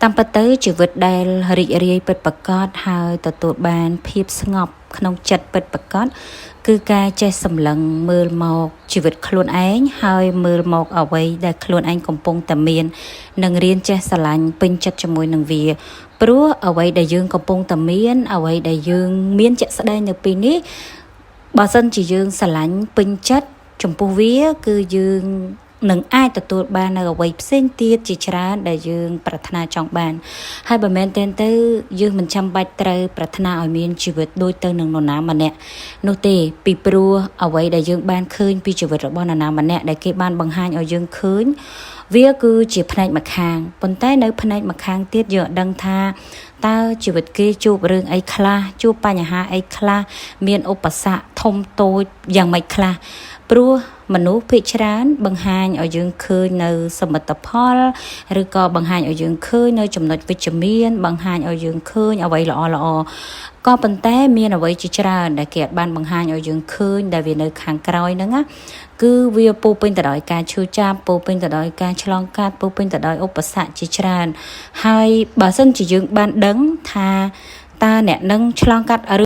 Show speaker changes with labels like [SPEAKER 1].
[SPEAKER 1] តាមពិតទៅជីវិតដែលរីករាយពិតប្រាកដហើយទទួលបានភាពស្ងប់ក្នុងចិត្តពិតប្រាកដគឺការចេះសម្លឹងមើលមកជីវិតខ្លួនឯងហើយមើលមកអ្វីដែលខ្លួនឯងកំពុងតែមាននិងរៀនចេះស្រឡាញ់ពេញចិត្តជាមួយនឹងវាព្រោះអ្វីដែលយើងកំពុងតែមានអ្វីដែលយើងមានជាក់ស្ដែងនៅពេលនេះបើសិនជាយើងស្រឡាញ់ពេញចិត្តចំពោះវាគឺយើងនឹងអាចទទួលបាននៅអ្វីផ្សេងទៀតជាច្រើនដែលយើងប្រាថ្នាចង់បានហើយបើមែនទែនទៅយើងមិនចាំបាច់ត្រូវប្រាថ្នាឲ្យមានជីវិតដូចទៅនឹងនរណាម្នាក់នោះទេពីព្រោះអ្វីដែលយើងបានឃើញពីជីវិតរបស់នរណាម្នាក់ដែលគេបានបង្ហាញឲ្យយើងឃើញវាគឺជាផ្នែកម្ខាងប៉ុន្តែនៅផ្នែកម្ខាងទៀតយើងអត់ដឹងថាតើជីវិតគេជួបរឿងអីខ្លះជួបបញ្ហាអីខ្លះមានឧបសគ្គធំតូចយ៉ាងម៉េចខ្លះព្រោះមនុស្សភាគច្រើនបង្ហាញឲ្យយើងឃើញនៅសមិទ្ធផលឬក៏បង្ហាញឲ្យយើងឃើញនៅចំណុចវិជ្ជមានបង្ហាញឲ្យយើងឃើញអ្វីល្អល្អក៏ប៉ុន្តែមានអ្វីជាច្រើនដែលគេអាចបានបង្ហាញឲ្យយើងឃើញដែលវានៅខាងក្រោយហ្នឹងណាគឺវាពោពេញទៅដោយការឈឺចាប់ពោពេញទៅដោយការឆ្លងកាត់ពោពេញទៅដោយឧបសគ្គជាច្រើនហើយបើសិនជាយើងបានដឹងថាតើអ្នកនឹងឆ្លងកាត់